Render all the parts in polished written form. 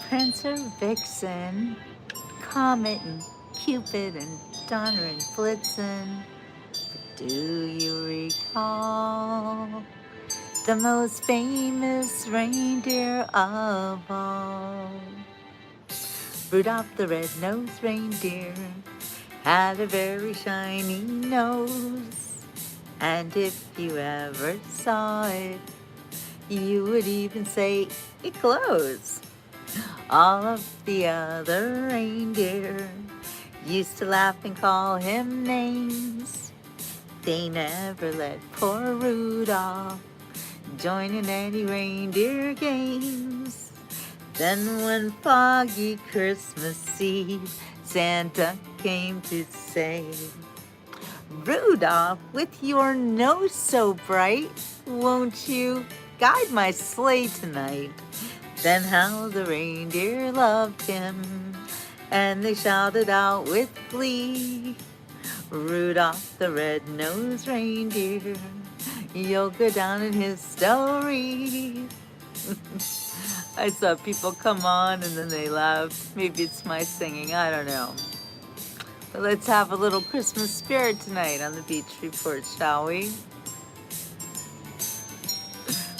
Prancer, Vixen, Comet and Cupid and Donner and Blitzen. Do you recall the most famous reindeer of all? Rudolph the red-nosed reindeer had a very shiny nose, and if you ever saw it, you would even say it glows. All of the other reindeer used to laugh and call him names. They never let poor Rudolph join in any reindeer games. Then one foggy Christmas Eve, Santa came to say, Rudolph, with your nose so bright, won't you guide my sleigh tonight? Then how the reindeer loved him, and they shouted out with glee, Rudolph the red-nosed reindeer, you'll go down in history. I saw people come on and then they laughed. Maybe it's my singing, I don't know. But let's have a little Christmas spirit tonight on the Beach Report, shall we?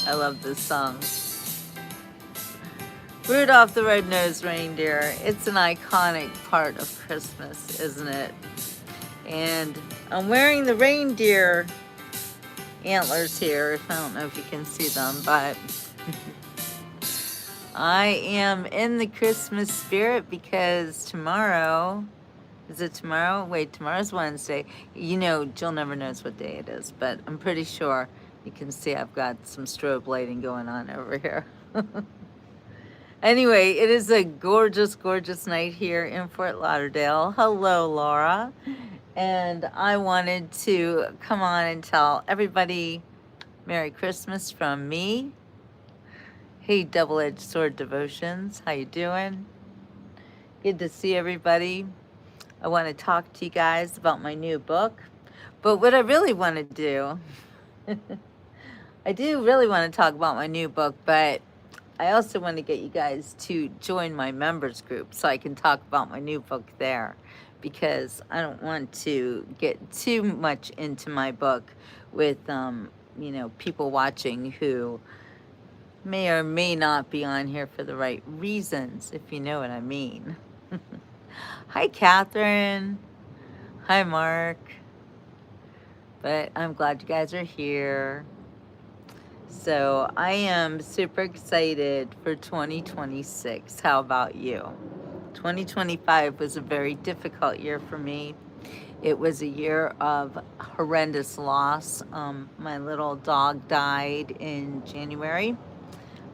I love this song. Rudolph the Red-Nosed Reindeer. It's an iconic part of Christmas, isn't it? And I'm wearing the reindeer antlers here. I don't know if you can see them, but I am in the Christmas spirit because tomorrow, is it tomorrow? Wait, tomorrow's Wednesday. You know, Jill never knows what day it is, but I'm pretty sure you can see I've got some strobe lighting going on over here. Anyway, it is a gorgeous, gorgeous night here in Fort Lauderdale. Hello, Laura. And I wanted to come on and tell everybody Merry Christmas from me. Hey, Double-Edged Sword Devotions, how you doing? Good to see everybody. I want to talk to you guys about my new book. But what I really want to do, I do really want to talk about my new book, but I also want to get you guys to join my members group so I can talk about my new book there, because I don't want to get too much into my book with, you know, people watching who may or may not be on here for the right reasons, if you know what I mean. Hi, Catherine. Hi, Mark. But I'm glad you guys are here. So I am super excited for 2026. How about you? 2025 was a very difficult year for me. It was a year of horrendous loss. My little dog died in January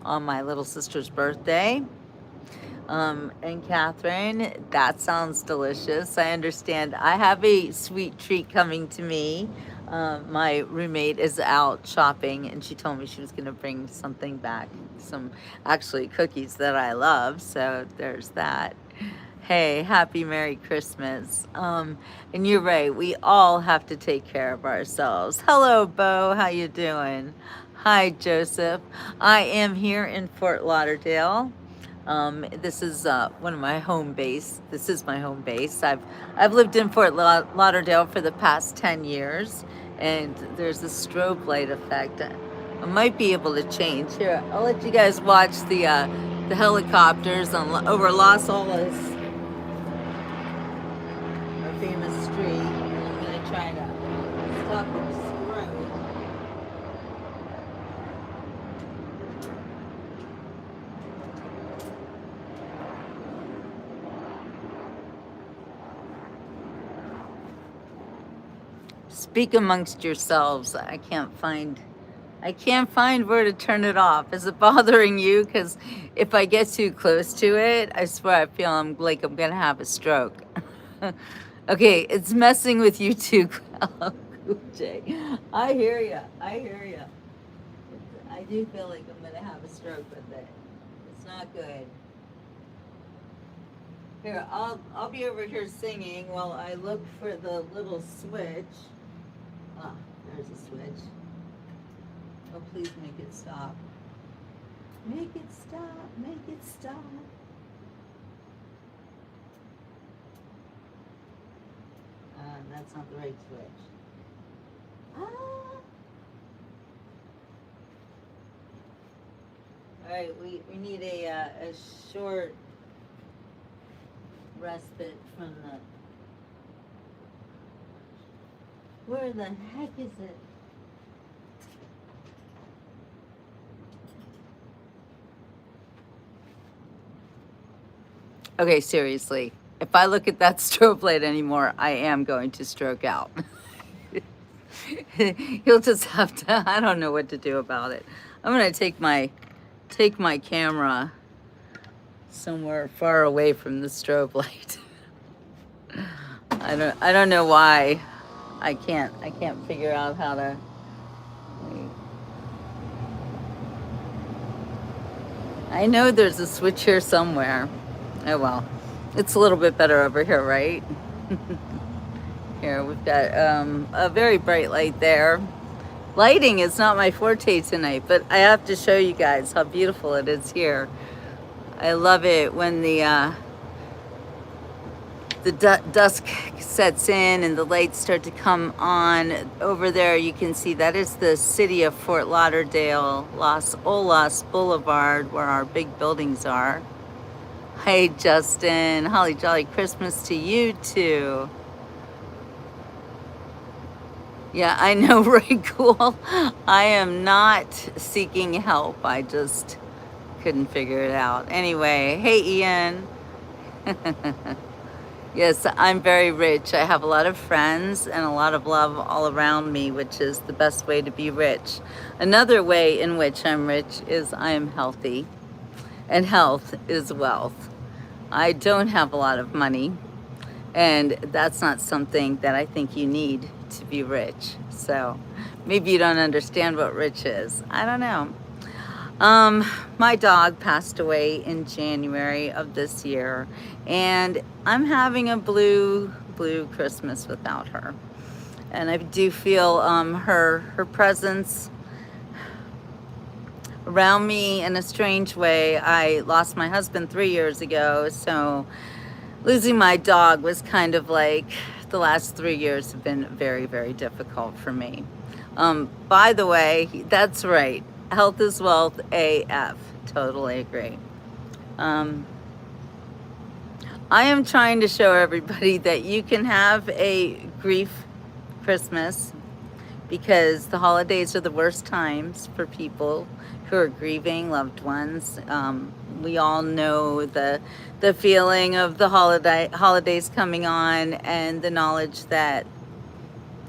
on my little sister's birthday. And Catherine, that sounds delicious. I understand. I have a sweet treat coming to me. My roommate is out shopping and she told me she was going to bring something back, some actually cookies that I love. So there's that. Hey, happy Merry Christmas. And you're right, we all have to take care of ourselves. Hello, Bo, how you doing? Hi, Joseph. I am here in Fort Lauderdale. This is one of my home base. This is my home base. I've lived in Fort Lauderdale for the past 10 years, and there's a strobe light effect. I might be able to change. Here, I'll let you guys watch the helicopters on over Los Olas, our famous street. I'm gonna try to stop this road. Speak amongst yourselves. I can't find where to turn it off. Is it bothering you? Because if I get too close to it, I swear I feel I'm gonna have a stroke. Okay, it's messing with you too, Jay. I hear ya. I hear ya. I do feel like I'm gonna have a stroke with it. It's not good. Here, I'll be over here singing while I look for the little switch. Ah, there's a switch. Oh, please make it stop. Make it stop, make it stop. that's not the right switch. Ah. All right, we need a short respite from the. Where the heck is it? Okay, seriously. If I look at that strobe light anymore, I am going to stroke out. You'll just have to, I don't know what to do about it. I'm gonna take my camera somewhere far away from the strobe light. I don't know why. I can't figure out how to. Wait. I know there's a switch here somewhere. Oh well. It's a little bit better over here, right? Here we've got a very bright light there. Lighting is not my forte tonight, but I have to show you guys how beautiful it is here. I love it when the dusk sets in and the lights start to come on. Over there you can see that is the city of Fort Lauderdale, Los Olas Boulevard, where our big buildings are. Hey Justin, holly jolly Christmas to you too. Yeah, I know, right? Cool. I am not seeking help. I just couldn't figure it out. Anyway, hey Ian. Yes, I'm very rich. I have a lot of friends and a lot of love all around me, which is the best way to be rich. Another way in which I'm rich is I am healthy, and health is wealth. I don't have a lot of money, and that's not something that I think you need to be rich. So maybe you don't understand what rich is. I don't know. My dog passed away in January of this year, and I'm having a blue Christmas without her. And I do feel her presence around me in a strange way. I lost my husband 3 years ago, so losing my dog was kind of like the last 3 years have been very, very difficult for me. By the way, that's right. Health is wealth AF. Totally agree. I am trying to show everybody that you can have a grief Christmas, because the holidays are the worst times for people who are grieving loved ones. We all know the feeling of the holidays coming on and the knowledge that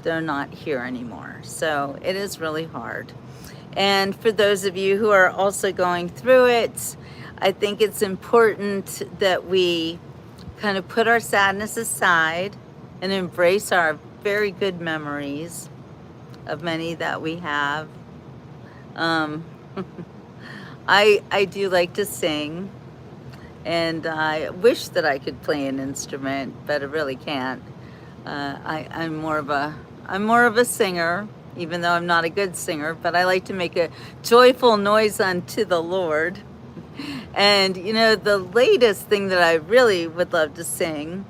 they're not here anymore. So it is really hard. And for those of you who are also going through it, I think it's important that we kind of put our sadness aside and embrace our very good memories of many that we have. I do like to sing, and I wish that I could play an instrument, but I really can't. I'm more of a singer, even though I'm not a good singer, but I like to make a joyful noise unto the Lord. And you know, the latest thing that I really would love to sing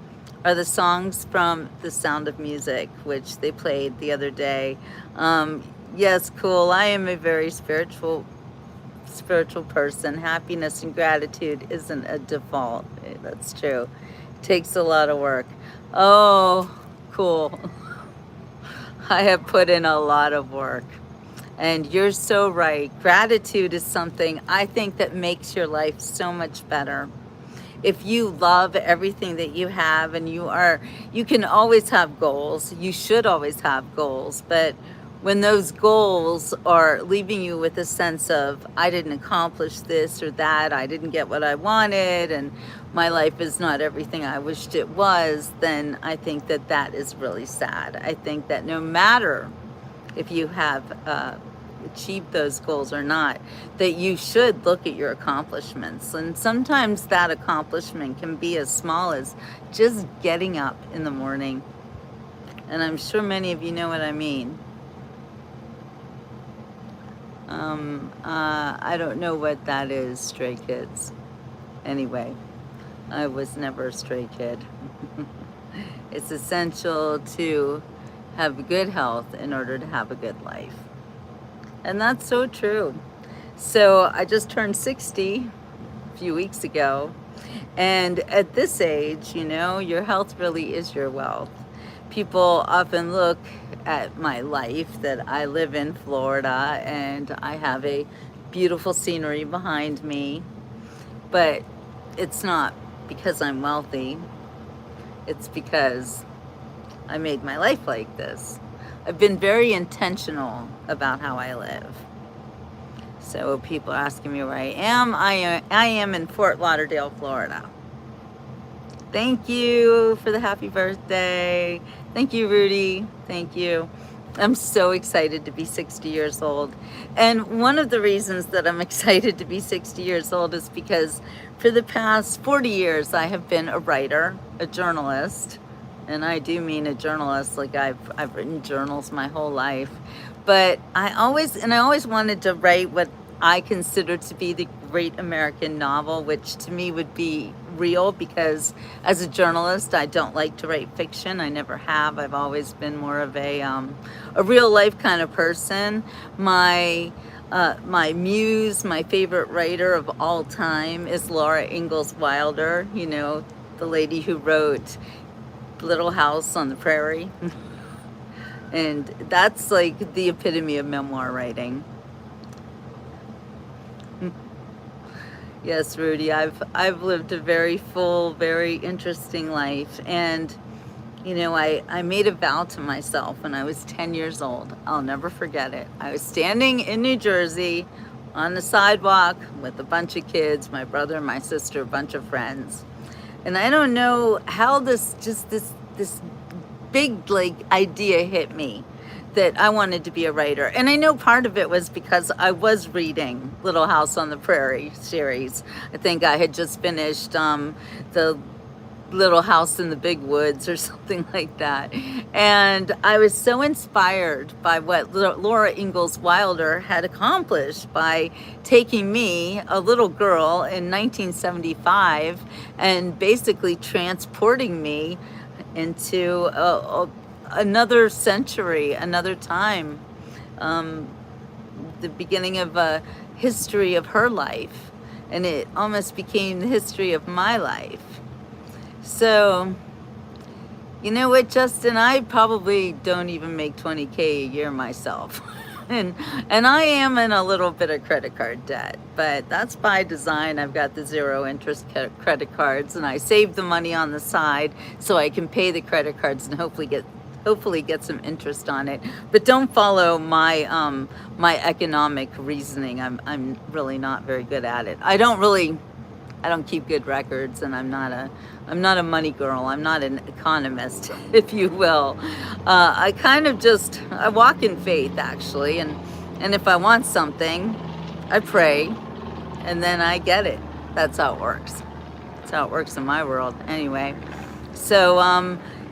are the songs from The Sound of Music, which they played the other day. Yes, cool. I am a very spiritual person. Happiness and gratitude isn't a default. That's true. It takes a lot of work. Oh, cool. I have put in a lot of work. And you're so right. Gratitude is something I think that makes your life so much better. If you love everything that you have, and you can always have goals. You should always have goals. But when those goals are leaving you with a sense of, I didn't accomplish this or that, I didn't get what I wanted, and my life is not everything I wished it was, then I think that that is really sad. I think that no matter if you have achieved those goals or not, that you should look at your accomplishments. And sometimes that accomplishment can be as small as just getting up in the morning. And I'm sure many of you know what I mean. I don't know what that is, Stray Kids. Anyway, I was never a stray kid. It's essential to have good health in order to have a good life. And that's so true. So I just turned 60 a few weeks ago. And at this age, your health really is your wealth. People often look at my life that I live in Florida and I have a beautiful scenery behind me, but it's not because I'm wealthy. It's because I made my life like this. I've been very intentional about how I live. So people are asking me where I am. I am in Fort Lauderdale, Florida. Thank you for the happy birthday. Thank you, Rudy. Thank you. I'm so excited to be 60 years old. And one of the reasons that I'm excited to be 60 years old is because for the past 40 years, I have been a writer, a journalist. And I do mean a journalist, like I've written journals my whole life. But I always wanted to write what I consider to be the great American novel, which to me would be real, because as a journalist, I don't like to write fiction. I never have. I've always been more of a real life kind of person. My muse, my favorite writer of all time is Laura Ingalls Wilder, the lady who wrote Little House on the Prairie. And that's like the epitome of memoir writing. Yes, Rudy, I've lived a very full, very interesting life. And, I made a vow to myself when I was 10 years old. I'll never forget it. I was standing in New Jersey on the sidewalk with a bunch of kids, my brother, my sister, a bunch of friends. And I don't know how this big idea hit me that I wanted to be a writer. And I know part of it was because I was reading Little House on the Prairie series. I think I had just finished the Little House in the Big Woods or something like that. And I was so inspired by what Laura Ingalls Wilder had accomplished by taking me, a little girl in 1975, and basically transporting me into another century, another time, the beginning of a history of her life. And it almost became the history of my life. So, you know what, Justin, I probably don't even make 20K a year myself. and I am in a little bit of credit card debt, but that's by design. I've got the zero interest credit cards, and I save the money on the side so I can pay the credit cards and hopefully get some interest on it. But don't follow my my economic reasoning. I'm really not very good at it. I don't keep good records, and I'm not a money girl. I'm not an economist, if you will. I walk in faith, actually, and if I want something, I pray, and then I get it. That's how it works. That's how it works in my world, anyway. So,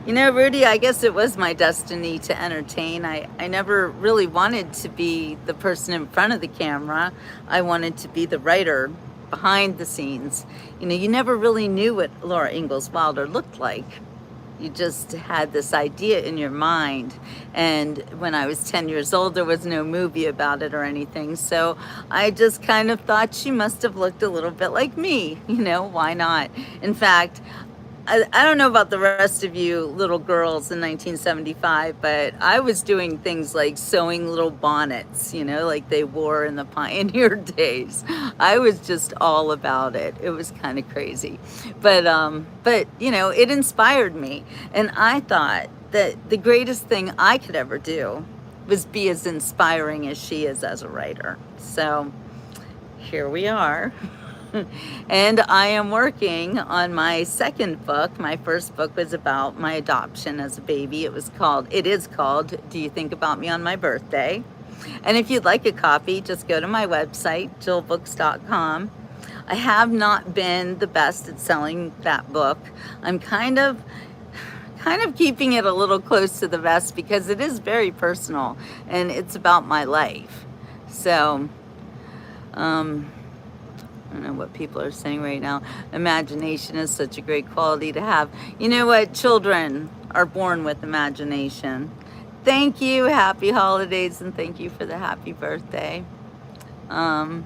Rudy, I guess it was my destiny to entertain. I never really wanted to be the person in front of the camera. I wanted to be the writer behind the scenes. You never really knew what Laura Ingalls Wilder looked like. You just had this idea in your mind. And when I was 10 years old, there was no movie about it or anything. So I just kind of thought she must have looked a little bit like me. Why not? In fact, I don't know about the rest of you little girls in 1975, but I was doing things like sewing little bonnets, like they wore in the pioneer days. I was just all about it. It was kind of crazy. But it inspired me. And I thought that the greatest thing I could ever do was be as inspiring as she is as a writer. So here we are. And I am working on my second book. My first book was about my adoption as a baby. It is called Do You Think About Me on My Birthday? And if you'd like a copy, just go to my website, jillbooks.com. I have not been the best at selling that book. I'm kind of keeping it a little close to the vest because it is very personal and it's about my life. So, I don't know what people are saying right now. Imagination is such a great quality to have. You know what? Children are born with imagination. Thank you, happy holidays, and thank you for the happy birthday. Um,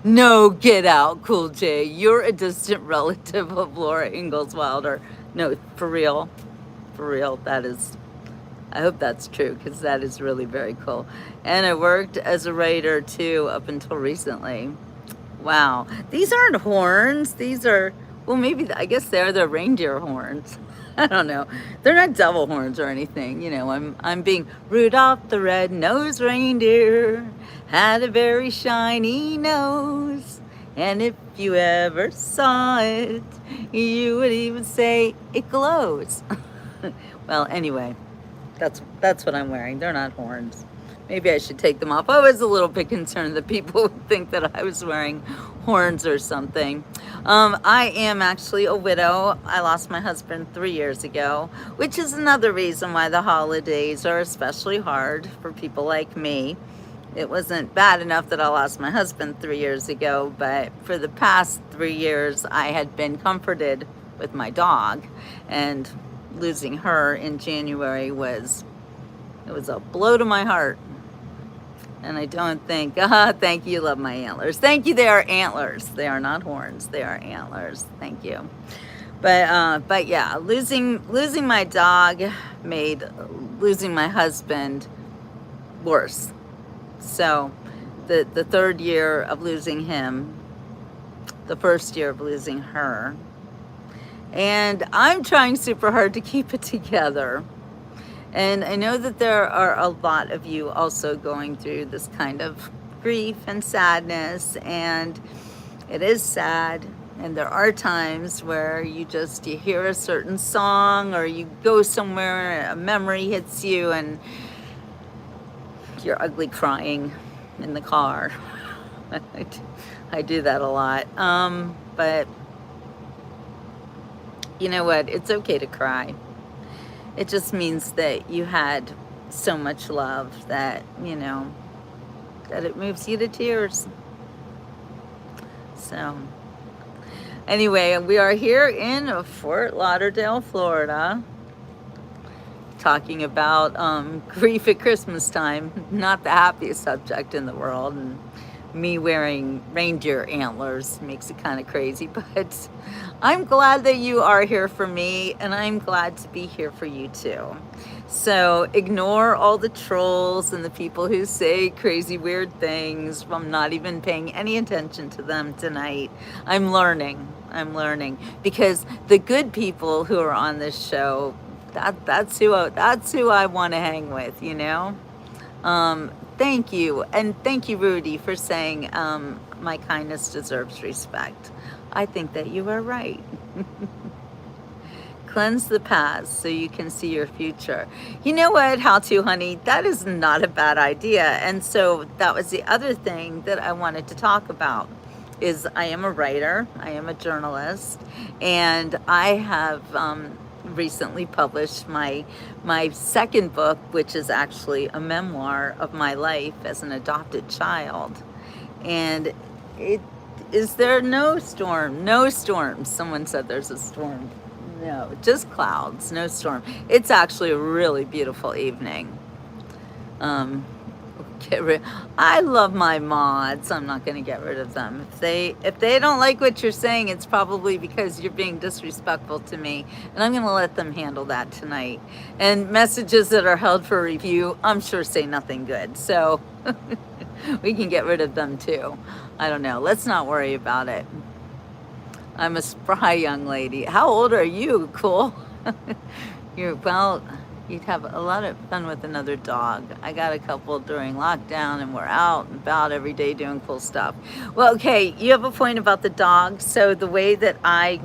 no, get out, Cool J. You're a distant relative of Laura Ingalls Wilder. No, for real, that is, I hope that's true because that is really very cool. And I worked as a writer too up until recently. Wow, these aren't horns. These are, well, maybe, I guess they're the reindeer horns. I don't know. They're not devil horns or anything. You know, I'm being Rudolph the red-nosed reindeer had a very shiny nose. And if you ever saw it, you would even say it glows. Well, anyway, that's what I'm wearing. They're not horns. Maybe I should take them off. I was a little bit concerned that people would think that I was wearing horns or something. I am actually a widow. I lost my husband 3 years ago, which is another reason why the holidays are especially hard for people like me. It wasn't bad enough that I lost my husband 3 years ago, but for the past 3 years, I had been comforted with my dog, and losing her in January was a blow to my heart. And I don't think, thank you, love my antlers. Thank you, they are antlers. They are not horns, they are antlers. Thank you. But yeah, losing my dog made losing my husband worse. So the third year of losing him, the first year of losing her, and I'm trying super hard to keep it together. And I know that there are a lot of you also going through this kind of grief and sadness, and it is sad. And there are times where you hear a certain song, or you go somewhere and a memory hits you and you're ugly crying in the car. I do that a lot. But you know what? It's okay to cry. It just means that you had so much love that, you know, that it moves you to tears. So anyway, we are here in Fort Lauderdale, Florida, talking about grief at Christmas time. Not the happiest subject in the world, and me wearing reindeer antlers makes it kind of crazy, but I'm glad that you are here for me, and I'm glad to be here for you too. So ignore all the trolls and the people who say crazy weird things. I'm not even paying any attention to them tonight. I'm learning because the good people who are on this show, that's who I want to hang with, you know. Thank you, and thank you, Rudy, for saying my kindness deserves respect. I think that you are right. Cleanse the past so you can see your future. You know what, how to, honey? That is not a bad idea. And so that was the other thing that I wanted to talk about. Is I am a writer, I am a journalist, and I have recently published my second book, which is actually a memoir of my life as an adopted child. And is there no storm? Someone said there's a storm. No, just clouds, no storm. It's actually a really beautiful evening. I love my mods. I'm not going to get rid of them. If they don't like what you're saying, it's probably because you're being disrespectful to me, and I'm going to let them handle that tonight. And messages that are held for review, I'm sure say nothing good. So we can get rid of them too. I don't know. Let's not worry about it. I'm a spry young lady. How old are you? Cool. You'd have a lot of fun with another dog. I got a couple during lockdown, and we're out and about every day doing cool stuff. Well, okay, you have a point about the dog. So the way that I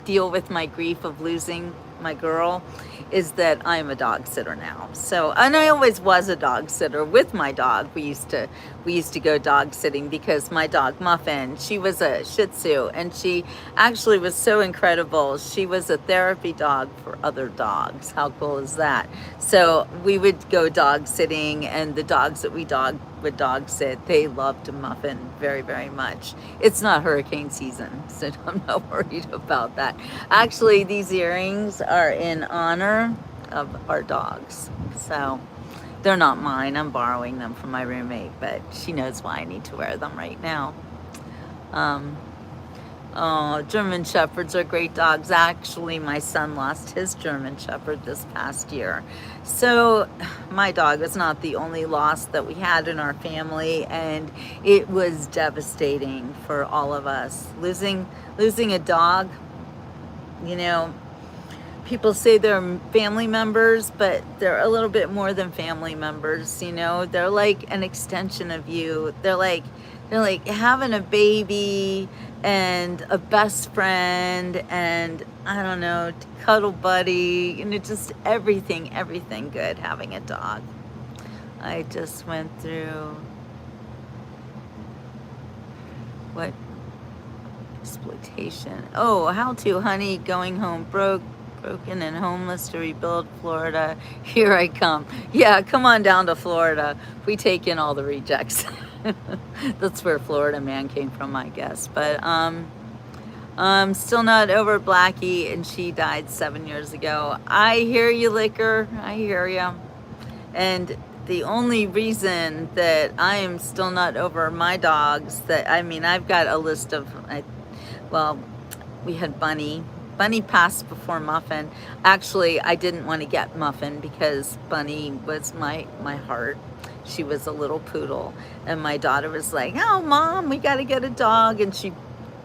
deal with my grief of losing my girl is that I'm a dog sitter now. So, and I always was a dog sitter with my dog. We used to go dog sitting because my dog Muffin, she was a Shih Tzu, and she actually was so incredible. She was a therapy dog for other dogs. How cool is that? So we would go dog sitting, and the dogs that would dog sit, they loved Muffin very, very much. It's not hurricane season, so I'm not worried about that. Actually, these earrings are in honor of our dogs. So they're not mine. I'm borrowing them from my roommate, but she knows why I need to wear them right now. Um, Oh, German Shepherds are great dogs. Actually, my son lost his German Shepherd this past year. So my dog was not the only loss that we had in our family, and it was devastating for all of us. Losing a dog, you know, people say they're family members, but they're a little bit more than family members, you know. They're like an extension of you. They're like having a baby and a best friend and I don't know, cuddle buddy, you know, just everything good having a dog. I just went through what exploitation. Oh, how to, honey, going home broken and homeless to rebuild Florida. Here I come. Yeah, come on down to Florida. We take in all the rejects. That's where Florida man came from, I guess. But I'm still not over Blackie, and she died 7 years ago. I hear you, Liquor. I hear you. And the only reason that I am still not over my dogs, I've got a list of, well, we had Bunny. Bunny passed before Muffin. Actually, I didn't want to get Muffin because Bunny was my heart. She was a little poodle. And my daughter was like, oh, Mom, we got to get a dog. And she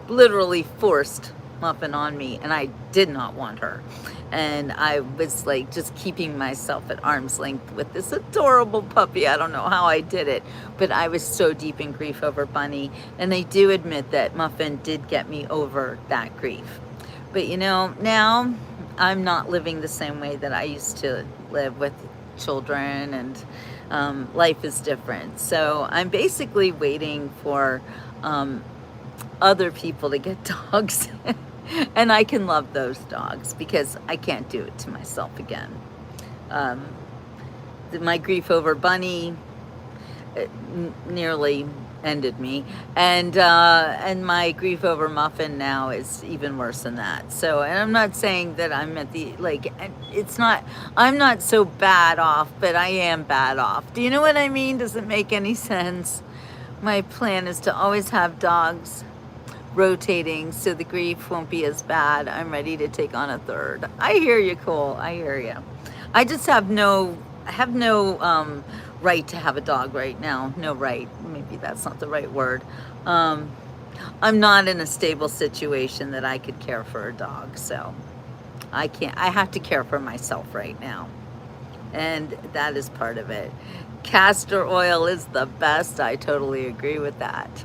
literally forced Muffin on me. And I did not want her. And I was like just keeping myself at arm's length with this adorable puppy. I don't know how I did it, but I was so deep in grief over Bunny. And I do admit that Muffin did get me over that grief. But you know, now I'm not living the same way that I used to live with children, and life is different. So I'm basically waiting for other people to get dogs. And I can love those dogs because I can't do it to myself again. My grief over Bunny nearly ended me, and my grief over Muffin now is even worse than that. So, and I'm not saying that I'm at the, like, it's not, I'm not so bad off, but I am bad off. Do you know what I mean? Does it make any sense? My plan is to always have dogs rotating so the grief won't be as bad. I'm ready to take on a third. I hear you, Cole. I hear you. I just have no right to have a dog right now. No right. Maybe that's not the right word. I'm not in a stable situation that I could care for a dog. So I can't. I have to care for myself right now. And that is part of it. Castor oil is the best. I totally agree with that.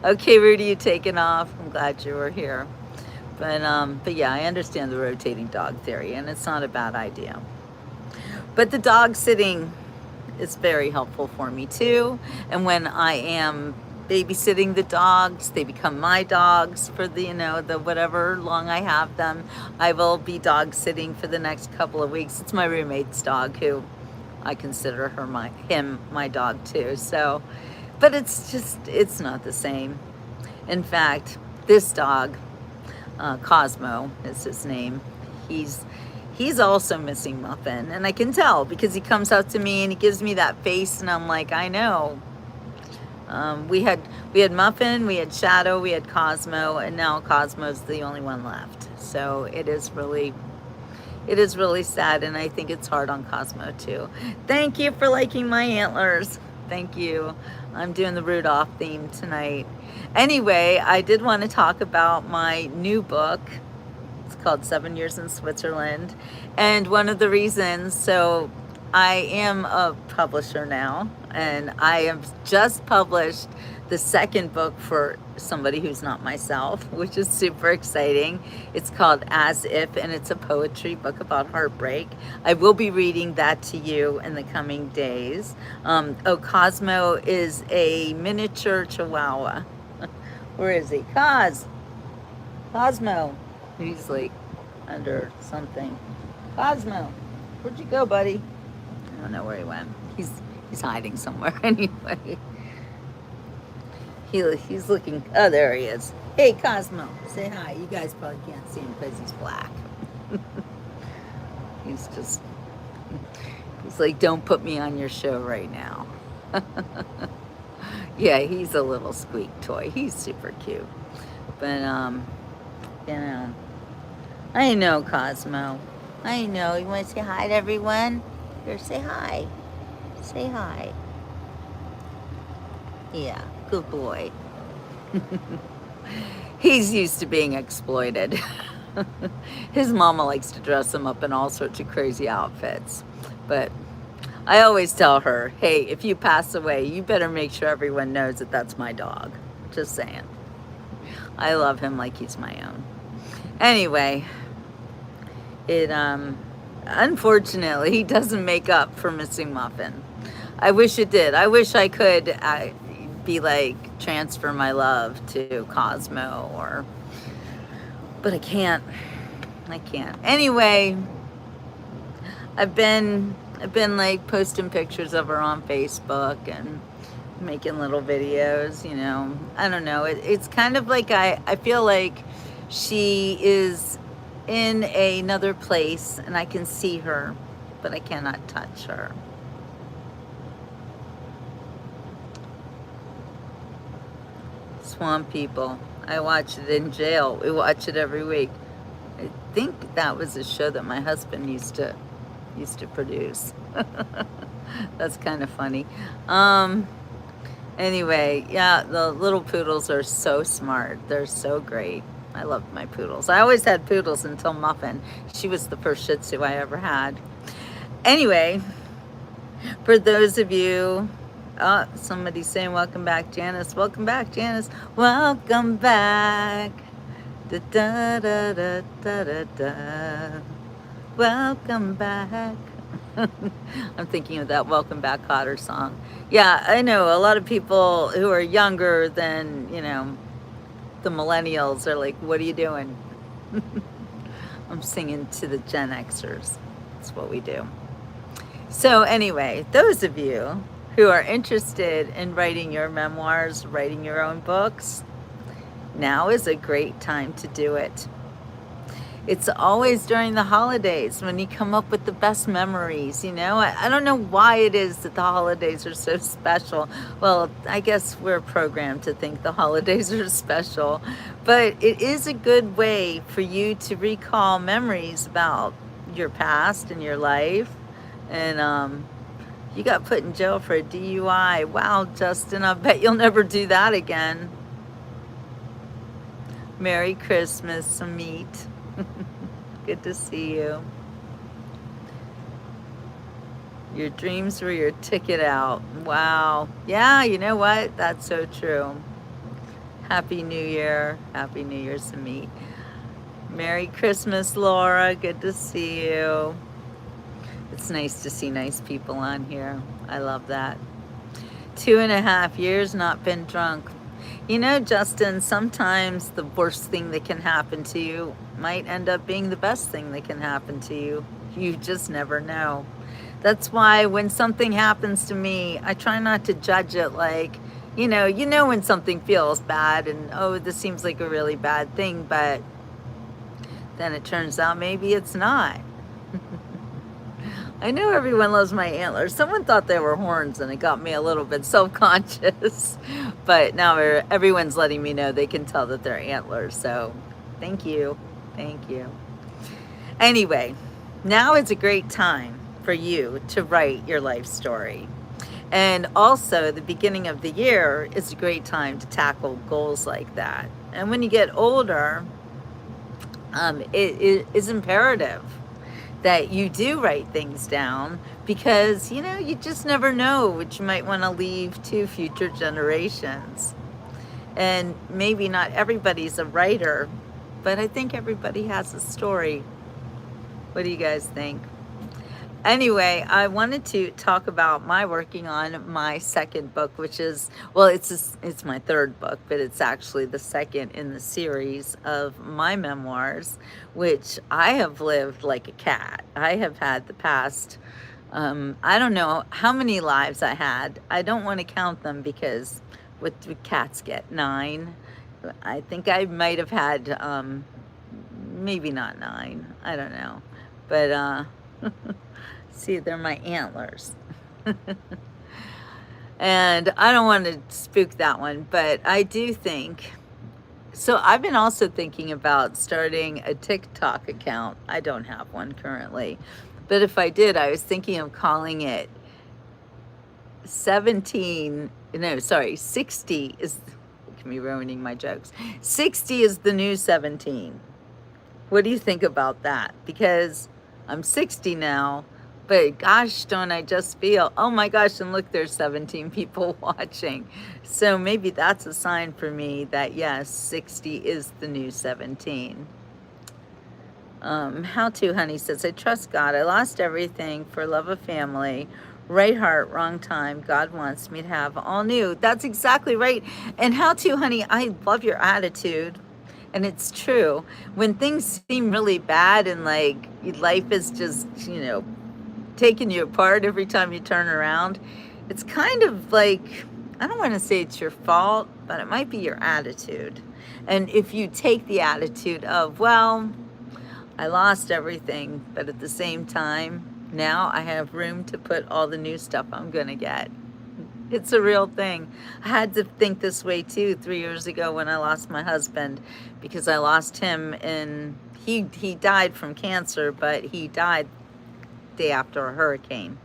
Okay, Rudy, you taking off. I'm glad you were here. But yeah, I understand the rotating dog theory, and it's not a bad idea. But the dog sitting is very helpful for me too. And when I am babysitting the dogs, they become my dogs for the, the whatever long I have them. I will be dog sitting for the next couple of weeks. It's my roommate's dog, who I consider him my dog too. So, but it's not the same. In fact, this dog, Cosmo is his name. He's also missing Muffin, and I can tell because he comes up to me and he gives me that face, and I'm like, I know. We had Muffin, we had Shadow, we had Cosmo, and now Cosmo's the only one left. So it is really sad, and I think it's hard on Cosmo too. Thank you for liking my antlers. Thank you. I'm doing the Rudolph theme tonight. Anyway, I did want to talk about my new book. It's called 7 Years in Switzerland. And one of the reasons, so I am a publisher now, and I have just published the second book for somebody who's not myself, which is super exciting. It's called As If, and it's a poetry book about heartbreak. I will be reading that to you in the coming days. Cosmo is a miniature chihuahua. Where is he? Cosmo. He's like under something. Cosmo, where'd you go, buddy? I don't know where he went. He's hiding somewhere anyway. He's looking. Oh, there he is. Hey, Cosmo, say hi. You guys probably can't see him because he's black. He's just, he's like, don't put me on your show right now. Yeah, he's a little squeak toy. He's super cute. But, you I know, Cosmo. I know. You want to say hi to everyone? Here, say hi. Say hi. Yeah, good boy. He's used to being exploited. His mama likes to dress him up in all sorts of crazy outfits. But I always tell her, hey, if you pass away, you better make sure everyone knows that that's my dog. Just saying. I love him like he's my own. Anyway, it unfortunately he doesn't make up for missing Muffin. I wish it did. I wish I could be like transfer my love to Cosmo, or, but I can't. I can't. Anyway, I've been like posting pictures of her on Facebook and making little videos, you know. I don't know. It's kind of like I feel like she is in another place and I can see her, but I cannot touch her. Swamp People. I watch it in jail. We watch it every week. I think that was a show that my husband used to produce. That's kind of funny. Anyway, yeah, the little poodles are so smart. They're so great. I love my poodles. I always had poodles until Muffin. She was the first Shih Tzu I ever had. Anyway, for those of you, somebody's saying welcome back, Janice. Welcome back, Janice. Welcome back. Da da da da da da da. Welcome back. I'm thinking of that Welcome Back Cotter song. Yeah, I know a lot of people who are younger than, you know, the millennials are like, what are you doing? I'm singing to the Gen Xers. That's what we do. So anyway, those of you who are interested in writing your memoirs, writing your own books, now is a great time to do it. It's always during the holidays when you come up with the best memories, you know? I don't know why it is that the holidays are so special. Well, I guess we're programmed to think the holidays are special, but it is a good way for you to recall memories about your past and your life. And you got put in jail for a DUI. Wow, Justin, I bet you'll never do that again. Merry Christmas, Samit. Good to see you. Your dreams were your ticket out. Wow. Yeah, you know what? That's so true. Happy New Year. Happy New Year, Samit. Merry Christmas, Laura. Good to see you. It's nice to see nice people on here. I love that. 2.5 years not been drunk. You know, Justin, sometimes the worst thing that can happen to you might end up being the best thing that can happen to you. You just never know. That's why when something happens to me, I try not to judge it like, you know when something feels bad and, oh, this seems like a really bad thing, but then it turns out maybe it's not. I know everyone loves my antlers. Someone thought they were horns and it got me a little bit self-conscious. But now everyone's letting me know they can tell that they're antlers. So thank you. Thank you. Anyway, now is a great time for you to write your life story. And also the beginning of the year is a great time to tackle goals like that. And when you get older, it is imperative that you do write things down because, you know, you just never know what you might want to leave to future generations. And maybe not everybody's a writer, but I think everybody has a story. What do you guys think? Anyway, I wanted to talk about my working on my second book, which is, well, it's my third book, but it's actually the second in the series of my memoirs, which I have lived like a cat. I have had the past, I don't know how many lives I had. I don't want to count them because what do cats get? 9? I think I might have had, maybe not 9. I don't know. But, See, they're my antlers. And I don't want to spook that one, but I do think. So I've been also thinking about starting a TikTok account. I don't have one currently, but if I did, I was thinking of calling it 17, no, sorry, 60 is, can be ruining my jokes. 60 is the new 17. What do you think about that? Because I'm 60 now, but gosh, don't I just feel, oh my gosh, and look, there's 17 people watching. So maybe that's a sign for me that yes, 60 is the new 17. How to, honey says, I trust God. I lost everything for love of family. Right heart, wrong time. God wants me to have all new. That's exactly right. And how to, honey, I love your attitude. And it's true. When things seem really bad and like life is just, taking you apart every time you turn around, it's kind of like, I don't want to say it's your fault, but it might be your attitude. And if you take the attitude of, well, I lost everything, but at the same time, now I have room to put all the new stuff I'm going to get. It's a real thing. I had to think this way too 3 years ago when I lost my husband, because I lost him in, he died from cancer, but he died day after a hurricane.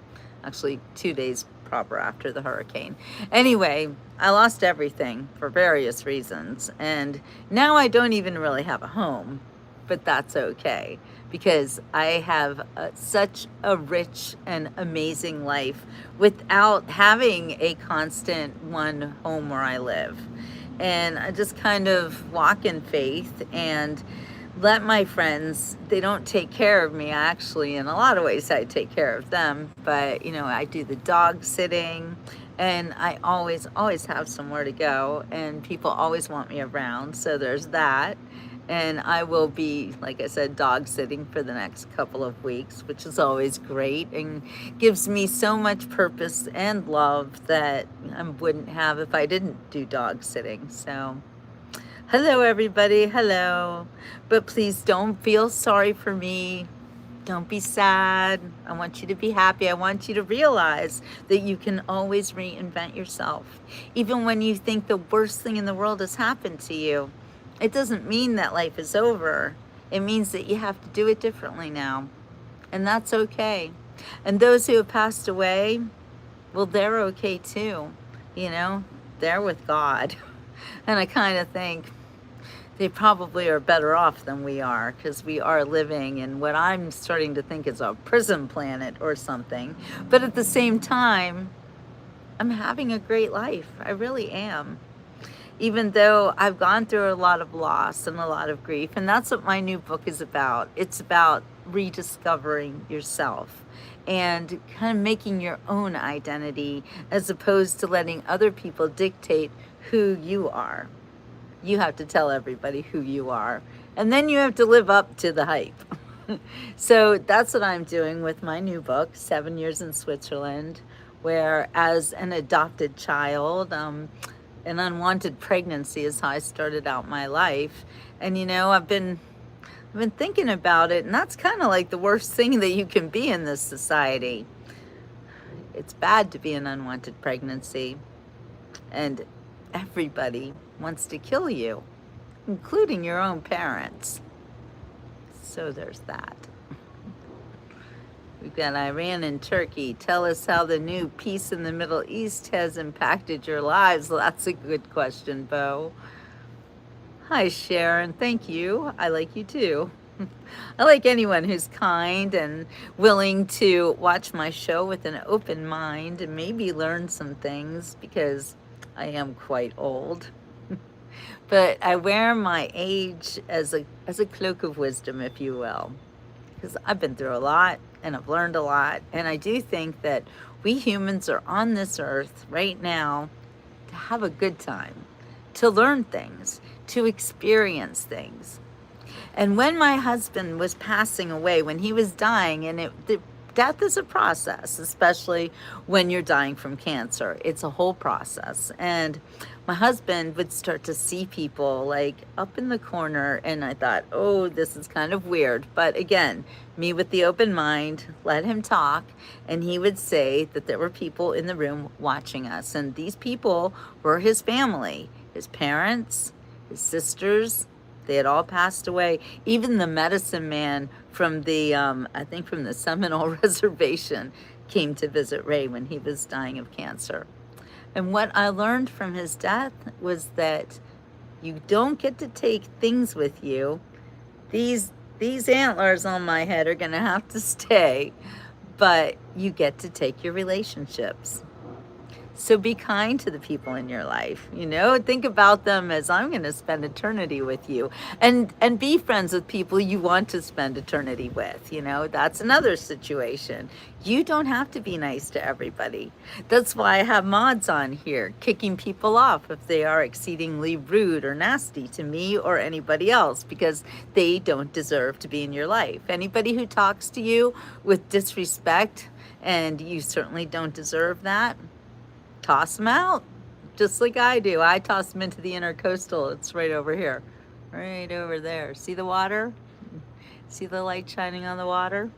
Actually, 2 days proper after the hurricane. Anyway, I lost everything for various reasons. And now I don't even really have a home, but that's okay because I have such a rich and amazing life without having a constant one home where I live. And I just kind of walk in faith and let my friends, they don't take care of me. Actually, in a lot of ways I take care of them, but I do the dog sitting, and I always have somewhere to go, and people always want me around, so there's that. And I will be, like I said, dog sitting for the next couple of weeks, which is always great and gives me so much purpose and love that I wouldn't have if I didn't do dog sitting. So hello, everybody. Hello. But please don't feel sorry for me. Don't be sad. I want you to be happy. I want you to realize that you can always reinvent yourself. Even when you think the worst thing in the world has happened to you, it doesn't mean that life is over. It means that you have to do it differently now. And that's okay. And those who have passed away, well, they're okay too. They're with God. And I kind of think they probably are better off than we are, because we are living in what I'm starting to think is a prison planet or something. But at the same time, I'm having a great life. I really am. Even though I've gone through a lot of loss and a lot of grief. And that's what my new book is about. It's about rediscovering yourself and kind of making your own identity, as opposed to letting other people dictate who you are. You have to tell everybody who you are, and then you have to live up to the hype. So that's what I'm doing with my new book, 7 Years in Switzerland, where as an adopted child, an unwanted pregnancy is how I started out my life. And I've been thinking about it, and that's kind of like the worst thing that you can be in this society. It's bad to be an unwanted pregnancy, and everybody wants to kill you, including your own parents. So there's that. We've got Iran and Turkey. Tell us how the new peace in the Middle East has impacted your lives. Well, that's a good question, Bo. Hi, Sharon. Thank you. I like you too. I like anyone who's kind and willing to watch my show with an open mind and maybe learn some things, because I am quite old. But I wear my age as a cloak of wisdom, if you will, because I've been through a lot and I've learned a lot. And I do think that we humans are on this earth right now to have a good time, to learn things, to experience things. And when my husband was passing away, when he was dying, and death is a process, especially when you're dying from cancer. It's a whole process. And my husband would start to see people like up in the corner, and I thought, oh, this is kind of weird. But again, me with the open mind, let him talk, and he would say that there were people in the room watching us, and these people were his family, his parents, his sisters. They had all passed away. Even the medicine man from the, I think from the Seminole Reservation came to visit Ray when he was dying of cancer. And what I learned from his death was that you don't get to take things with you. These antlers on my head are gonna have to stay, but you get to take your relationships. So be kind to the people in your life, think about them as I'm going to spend eternity with you, and be friends with people you want to spend eternity with. That's another situation. You don't have to be nice to everybody. That's why I have mods on here, kicking people off if they are exceedingly rude or nasty to me or anybody else, because they don't deserve to be in your life. Anybody who talks to you with disrespect, and you certainly don't deserve that, toss them out, just like I do. I toss them into the intercoastal. It's right over here, right over there. See the water? See the light shining on the water?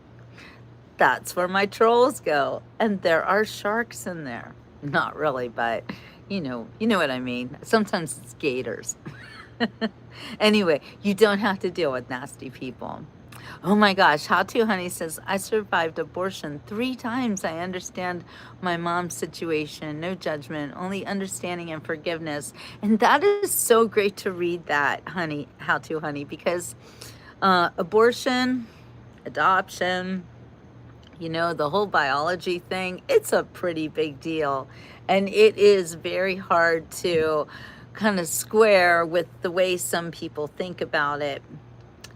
That's where my trolls go. And there are sharks in there. Not really, but you know what I mean. Sometimes it's gators. Anyway, you don't have to deal with nasty people. Oh my gosh, How To Honey says, I survived abortion 3 times. I understand my mom's situation. No judgment, only understanding and forgiveness. And that is so great to read that, honey, How To Honey, because abortion, adoption, the whole biology thing, it's a pretty big deal. And it is very hard to kind of square with the way some people think about it.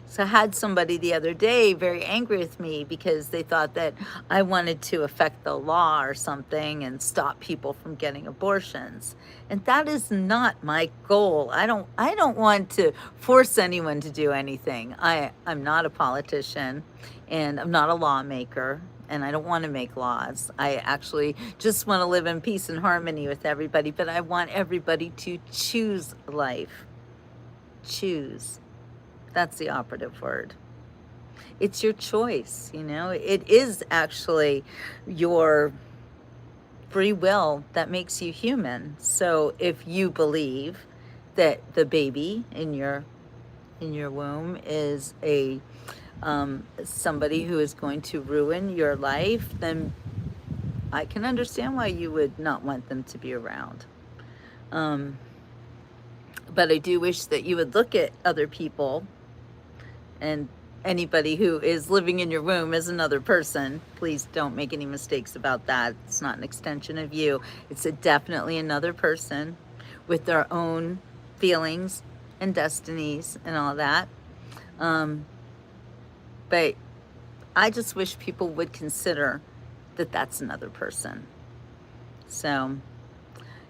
So I had somebody the other day very angry with me because they thought that I wanted to affect the law or something and stop people from getting abortions. And that is not my goal. I don't want to force anyone to do anything. I'm not a politician, and I'm not a lawmaker, and I don't want to make laws. I actually just want to live in peace and harmony with everybody, but I want everybody to choose life. Choose. That's the operative word. It's your choice, It is actually your free will that makes you human. So if you believe that the baby in your womb is a somebody who is going to ruin your life, then I can understand why you would not want them to be around. But I do wish that you would look at other people, and anybody who is living in your womb as another person. Please don't make any mistakes about that. It's not an extension of you. It's definitely another person with their own feelings and destinies and all that. But I just wish people would consider that that's another person. So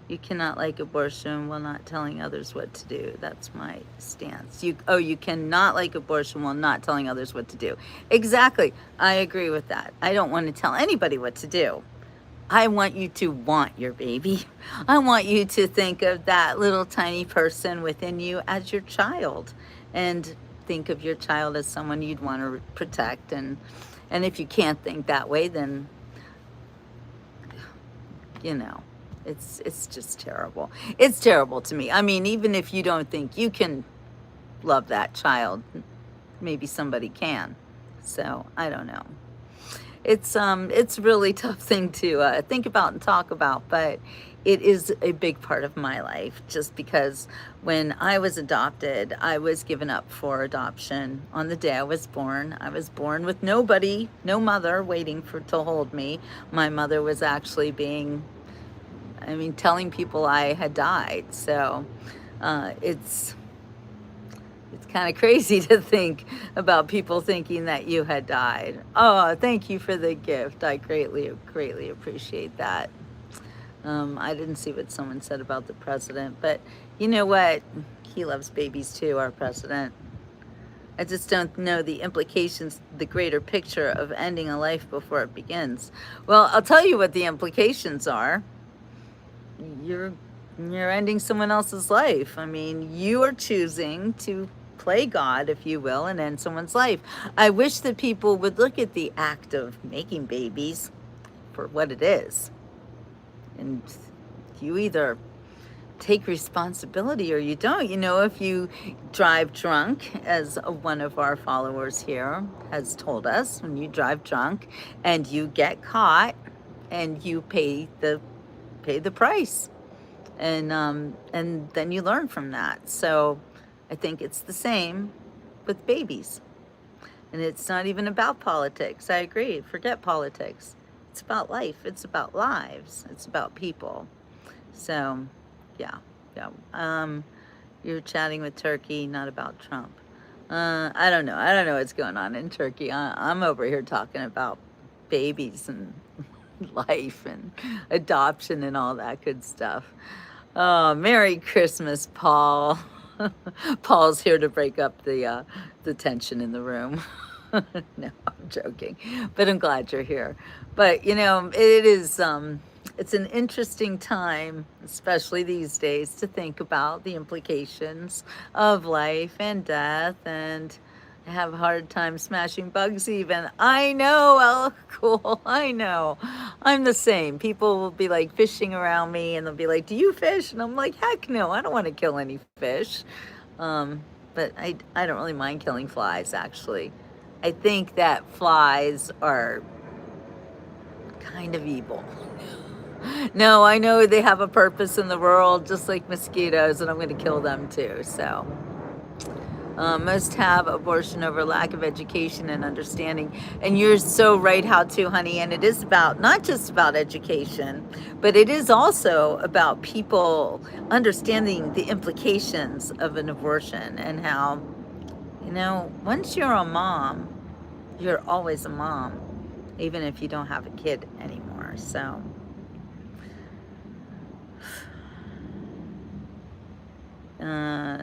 you cannot like abortion while not telling others what to do. That's my stance. You cannot like abortion while not telling others what to do. Exactly. I agree with that. I don't want to tell anybody what to do. I want you to want your baby. I want you to think of that little tiny person within you as your child, and think of your child as someone you'd want to protect. And if you can't think that way, then it's just terrible. It's terrible to me. I mean, even if you don't think you can love that child, maybe somebody can. So I don't know. It's really tough thing to think about and talk about, but it is a big part of my life, just because when I was adopted, I was given up for adoption on the day I was born. I was born with nobody, no mother waiting to hold me. My mother was actually telling people I had died. So it's kind of crazy to think about people thinking that you had died. Oh, thank you for the gift. I greatly, greatly appreciate that. I didn't see what someone said about the president, but you know what? He loves babies too, our president. I just don't know the implications, the greater picture of ending a life before it begins. Well, I'll tell you what the implications are. You're you're ending someone else's life. I mean, you are choosing to play God, if you will, and end someone's life. I wish that people would look at the act of making babies for what it is. And you either take responsibility or you don't. You know, if you drive drunk, as one of our followers here has told us, when you drive drunk and you get caught and you pay the price, and then you learn from that. So I think it's the same with babies. And it's not even about politics. I agree. Forget politics. It's about life. It's about lives. It's about people. So, yeah, yeah. You're chatting with Turkey, not about Trump. I don't know. I don't know what's going on in Turkey. I'm over here talking about babies and life and adoption and all that good stuff. Oh, Merry Christmas, Paul. Paul's here to break up the tension in the room. No, I'm joking, but I'm glad you're here. But you know, it is it's an interesting time, especially these days, to think about the implications of life and death, and I have a hard time smashing bugs even. I know, oh, cool, I know. I'm the same. People will be like fishing around me and they'll be like, do you fish? And I'm like, heck no, I don't want to kill any fish. But I don't really mind killing flies, actually. I think that flies are kind of evil. No, I know they have a purpose in the world, just like mosquitoes, and I'm going to kill them too. So, most have abortion over lack of education and understanding. And you're so right, how to, honey. And it is about not just about education, but it is also about people understanding the implications of an abortion and how, you know, once you're a mom, you're always a mom, even if you don't have a kid anymore. So,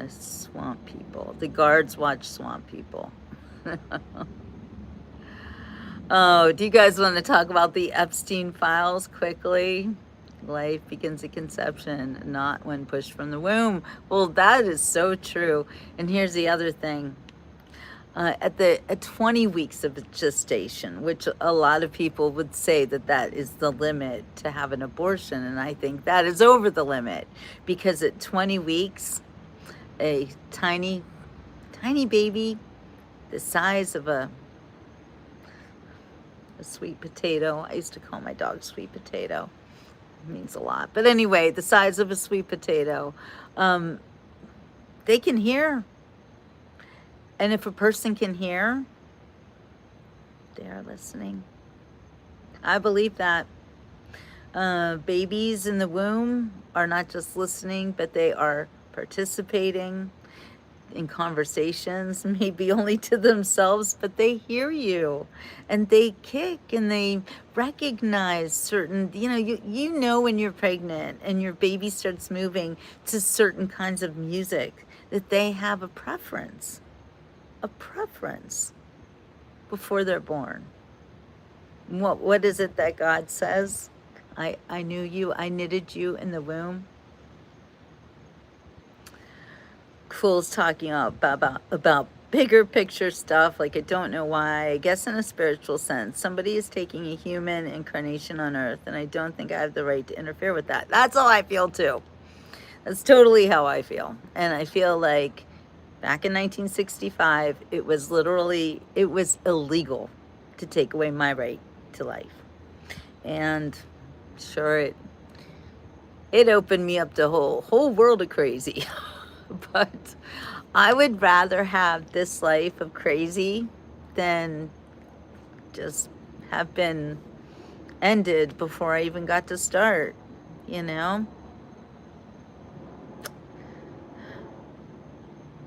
swamp people. The guards watch swamp people. Oh, do you guys want to talk about the Epstein files quickly? Life begins at conception, not when pushed from the womb. Well, that is so true. And here's the other thing. At 20 weeks of gestation, which a lot of people would say that that is the limit to have an abortion, and I think that is over the limit, because at 20 weeks, a tiny baby the size of a sweet potato. I used to call my dog Sweet Potato. It means a lot. But anyway, the size of a sweet potato, they can hear. And if a person can hear, they are listening. I believe that. Babies in the womb are not just listening, but they are participating in conversations, maybe only to themselves, but they hear you and they kick and they recognize certain, you know when you're pregnant and your baby starts moving to certain kinds of music, that they have a preference before they're born. What is it that God says? I knew you, I knitted you in the womb. Fool's talking about bigger picture stuff, like I don't know why. I guess in a spiritual sense, somebody is taking a human incarnation on earth, and I don't think I have the right to interfere with that. That's how I feel too. That's totally how I feel. And I feel like back in 1965, it was illegal to take away my right to life. And sure, it opened me up to a whole world of crazy. But I would rather have this life of crazy than just have been ended before I even got to start,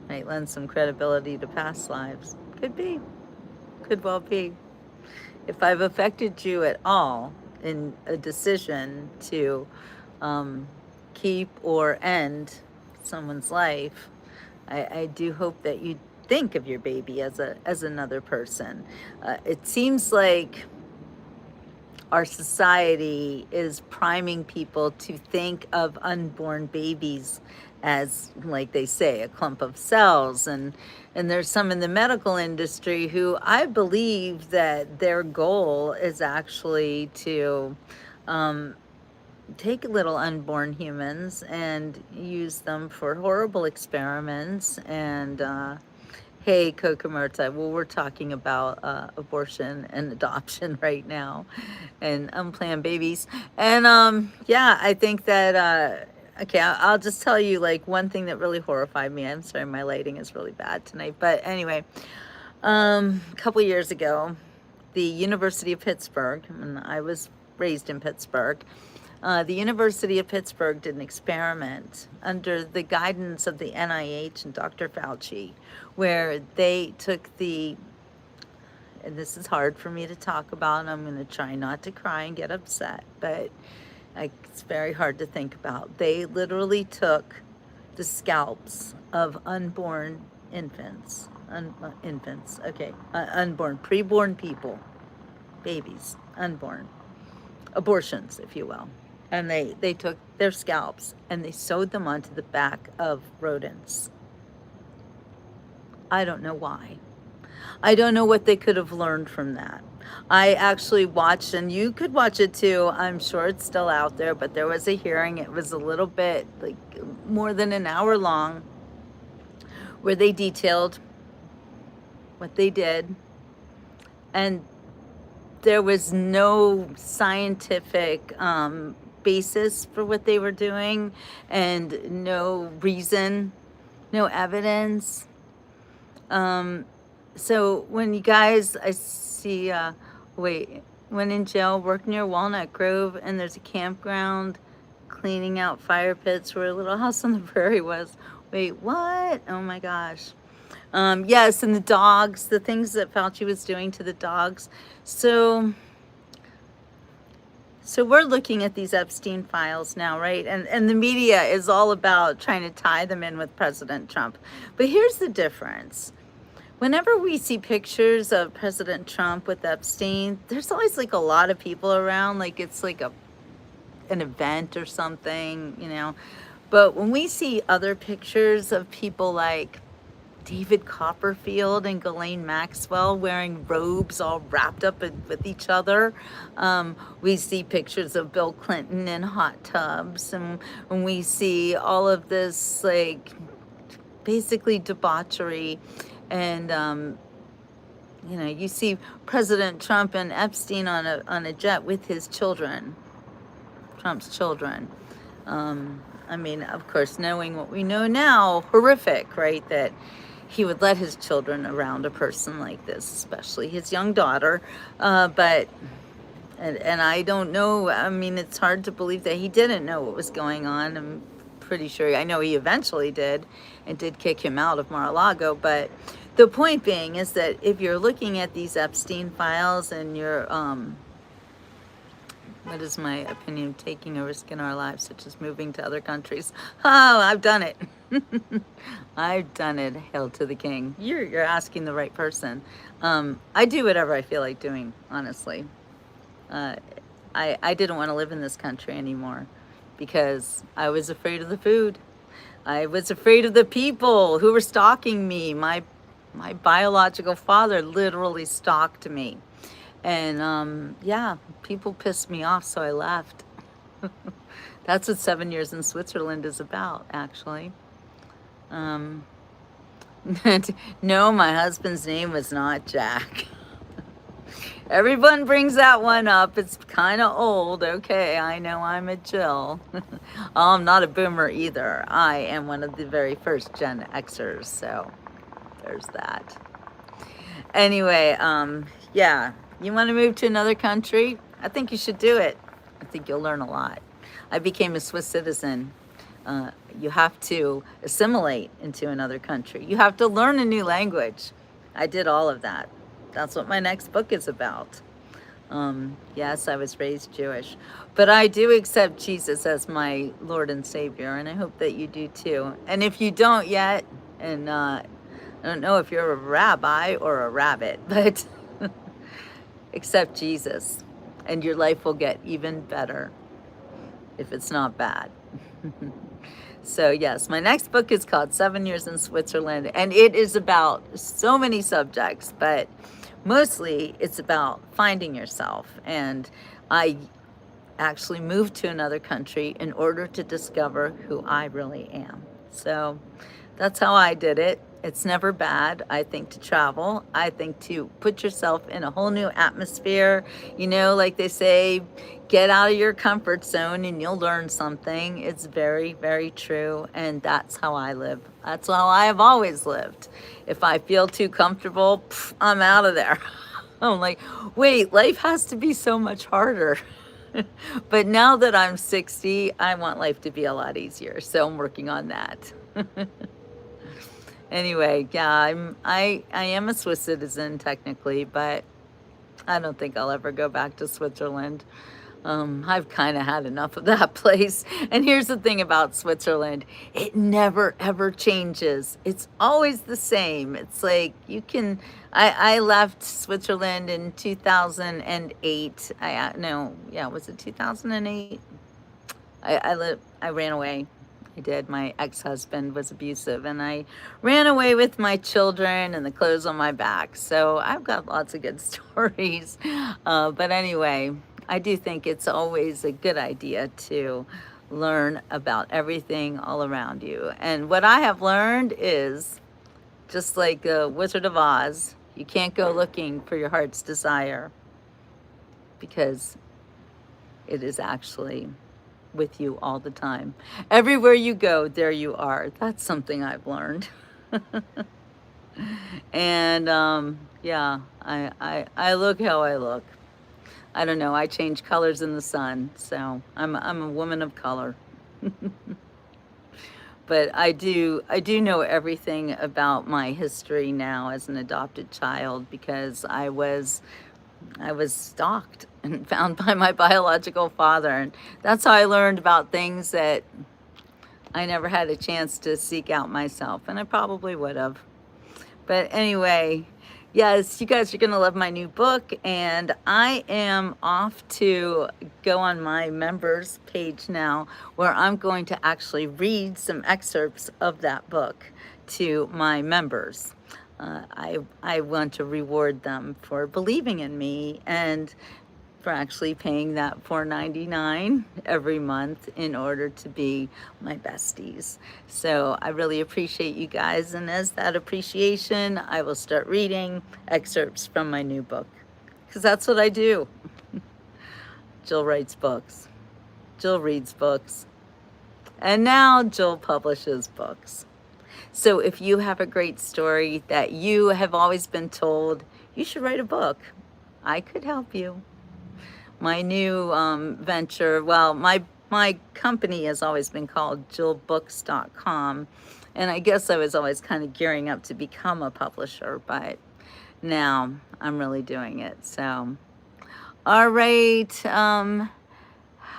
Might lend some credibility to past lives. Could be. Could well be. If I've affected you at all in a decision to keep or end someone's life, I do hope that you think of your baby as another person. It seems like our society is priming people to think of unborn babies as, like they say, a clump of cells. And there's some in the medical industry who I believe that their goal is actually to take little unborn humans and use them for horrible experiments. And hey, Kokomurta, well, we're talking about abortion and adoption right now, and unplanned babies. And yeah, I think that okay, I'll just tell you like one thing that really horrified me. I'm sorry, my lighting is really bad tonight, but anyway, a couple years ago, the University of Pittsburgh, and I was raised in Pittsburgh. The University of Pittsburgh did an experiment under the guidance of the NIH and Dr. Fauci, where they took the, and this is hard for me to talk about, and I'm going to try not to cry and get upset, but it's very hard to think about. They literally took the scalps of unborn infants, unborn, preborn people, babies, unborn, abortions, if you will. And they took their scalps and they sewed them onto the back of rodents. I don't know why. I don't know what they could have learned from that. I actually watched, and you could watch it too. I'm sure it's still out there, but there was a hearing. It was a little bit, like more than an hour long, where they detailed what they did. And there was no scientific basis for what they were doing, and no reason, no evidence. So when you guys, I see, went in jail, worked near Walnut Grove, and there's a campground cleaning out fire pits where a Little House on the Prairie was. Wait, what? Oh my gosh. Yes, and the dogs, the things that Fauci was doing to the dogs. So we're looking at these Epstein files now, right? And the media is all about trying to tie them in with President Trump. But here's the difference. Whenever we see pictures of President Trump with Epstein, there's always like a lot of people around, like it's like an event or something, you know. But when we see other pictures of people like David Copperfield and Ghislaine Maxwell wearing robes all wrapped up with each other. We see pictures of Bill Clinton in hot tubs, and when we see all of this like basically debauchery, and you know, you see President Trump and Epstein on a jet with his children, Trump's children. I mean, of course, knowing what we know now, horrific, right? That he would let his children around a person like this, especially his young daughter. But I don't know. I mean, it's hard to believe that he didn't know what was going on. I'm pretty sure. I know he eventually did, and did kick him out of Mar-a-Lago. But the point being is that if you're looking at these Epstein files and you're what is my opinion of taking a risk in our lives, such as moving to other countries? Oh, I've done it. I've done it. Hail to the king. You're asking the right person. I do whatever I feel like doing, honestly. I didn't want to live in this country anymore because I was afraid of the food. I was afraid of the people who were stalking me. My biological father literally stalked me. And yeah, people pissed me off, so I left. That's what 7 years in Switzerland is about, actually. No, my husband's name was not Jack. Everyone brings that one up. It's kind of old. Okay, I know I'm a Jill. I'm not a boomer either. I am one of the very first Gen Xers, so there's that. Anyway, yeah. You want to move to another country? I think you should do it. I think you'll learn a lot. I became a Swiss citizen. You have to assimilate into another country. You have to learn a new language. I did all of that. That's what my next book is about. Yes, I was raised Jewish. But I do accept Jesus as my Lord and Savior, and I hope that you do too. And if you don't yet, and don't know if you're a rabbi or a rabbit, but accept Jesus, and your life will get even better if it's not bad. So yes, my next book is called 7 Years in Switzerland, and it is about so many subjects, but mostly it's about finding yourself. And I actually moved to another country in order to discover who I really am. So that's how I did it. It's never bad, I think, to travel. I think to put yourself in a whole new atmosphere. You know, like they say, get out of your comfort zone and you'll learn something. It's very, very true. And that's how I live. That's how I have always lived. If I feel too comfortable, I'm out of there. I'm like, wait, life has to be so much harder. But now that I'm 60, I want life to be a lot easier. So I'm working on that. Anyway, yeah, I am a Swiss citizen technically, but I don't think I'll ever go back to Switzerland. I've kind of had enough of that place. And here's the thing about Switzerland, it never ever changes. It's always the same. It's like you can, I left Switzerland in 2008. Was it 2008? I ran away. I did. My ex-husband was abusive, and I ran away with my children and the clothes on my back. So I've got lots of good stories. But anyway, I do think it's always a good idea to learn about everything all around you. And what I have learned is, just like the Wizard of Oz, you can't go looking for your heart's desire, because it is actually with you all the time. Everywhere you go, there you are. That's something I've learned. And yeah, I look how I look. I don't know, I change colors in the sun, so I'm a woman of color. But I do know everything about my history now as an adopted child, because I was stalked and found by my biological father. And that's how I learned about things that I never had a chance to seek out myself, and I probably would have. But anyway, yes, you guys are going to love my new book, and I am off to go on my members page now, where I'm going to actually read some excerpts of that book to my members. I want to reward them for believing in me and for actually paying that $4.99 every month in order to be my besties. So I really appreciate you guys, and as that appreciation, I will start reading excerpts from my new book, because that's what I do. Jill writes books, Jill reads books, and now Jill publishes books. So if you have a great story that you have always been told, you should write a book. I could help you. My new venture, well, my company has always been called JillBooks.com, and I guess I was always kind of gearing up to become a publisher, but now I'm really doing it. So, all right,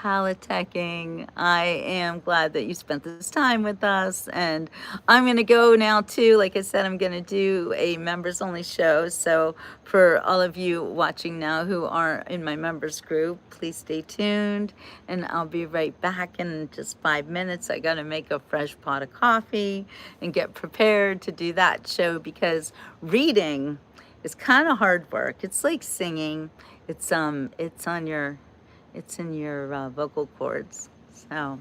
Haliteching, I am glad that you spent this time with us, and I'm going to go now too. Like I said, I'm going to do a members only show. So for all of you watching now who aren't in my members group, please stay tuned, and I'll be right back in just 5 minutes. I got to make a fresh pot of coffee and get prepared to do that show, because reading is kind of hard work. It's like singing. It's in your vocal cords. So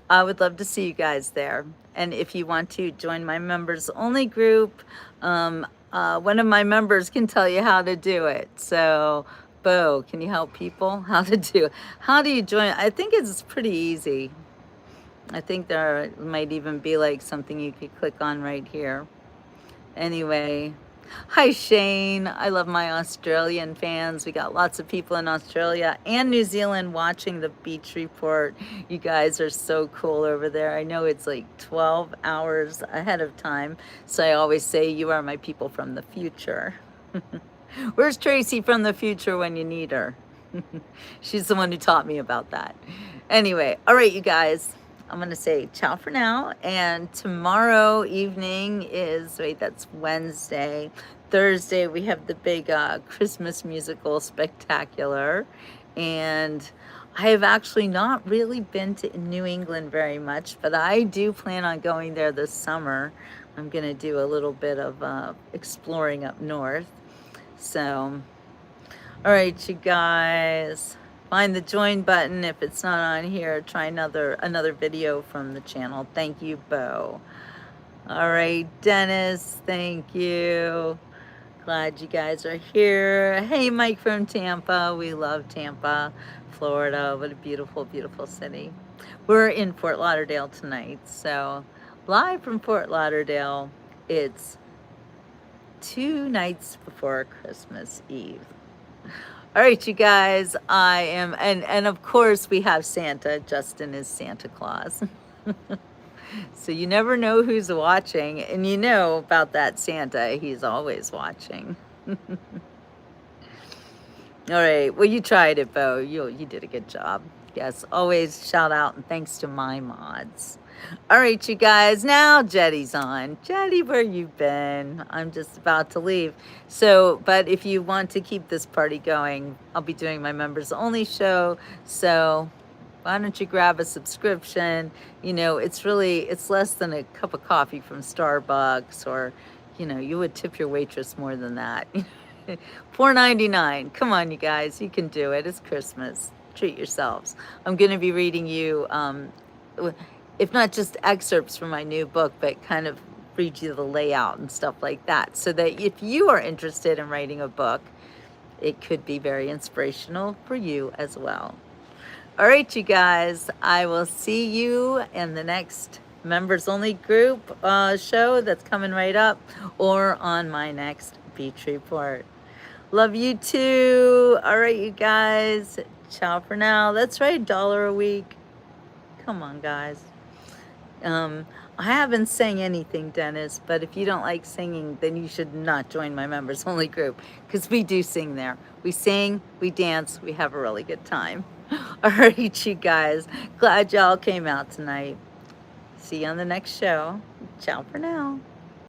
I would love to see you guys there. And if you want to join my members only group, one of my members can tell you how to do it. So Bo, can you help people how to do it? How do you join? I think it's pretty easy. I think there might even be like something you could click on right here. Anyway, hi Shane, I love my Australian fans. We got lots of people in Australia and New Zealand watching the Beach Report. You guys are so cool over there. I know it's like 12 hours ahead of time, so I always say you are my people from the future. Where's Tracy from the future when you need her? She's the one who taught me about that. Anyway, all right, you guys, I'm going to say ciao for now. And tomorrow evening is, wait, that's Wednesday. Thursday, we have the big Christmas musical spectacular. And I have actually not really been to New England very much, but I do plan on going there this summer. I'm going to do a little bit of exploring up north. So, all right, you guys, find the join button. If it's not on here, try another video from the channel. Thank you, Bo. All right, Dennis, thank you. Glad you guys are here. Hey, Mike from Tampa. We love Tampa, Florida. What a beautiful, beautiful city. We're in Fort Lauderdale tonight. So live from Fort Lauderdale, it's 2 nights before Christmas Eve. All right, you guys, I am, and of course we have Santa. Justin is Santa Claus. So you never know who's watching, and you know about that Santa, he's always watching. All right, well, you tried it, Bo. You did a good job. Yes, always shout out and thanks to my mods. All right, you guys, now Jetty's on. Jetty, where you been? I'm just about to leave. So, but if you want to keep this party going, I'll be doing my members only show. So why don't you grab a subscription? You know, it's less than a cup of coffee from Starbucks, or, you know, you would tip your waitress more than that. $4.99. Come on, you guys, you can do it. It's Christmas. Treat yourselves. I'm going to be reading you, if not just excerpts from my new book, but kind of read you the layout and stuff like that, so that if you are interested in writing a book, it could be very inspirational for you as well. All right, you guys, I will see you in the next members only group show that's coming right up, or on my next beach report. Love you too. All right, you guys, ciao for now. That's right, $1 a week. Come on, guys. I haven't sang anything, Dennis, but if you don't like singing, then you should not join my members only group, because we do sing there. We sing, we dance, we have a really good time. All right, you guys, glad y'all came out tonight. See you on the next show. Ciao for now.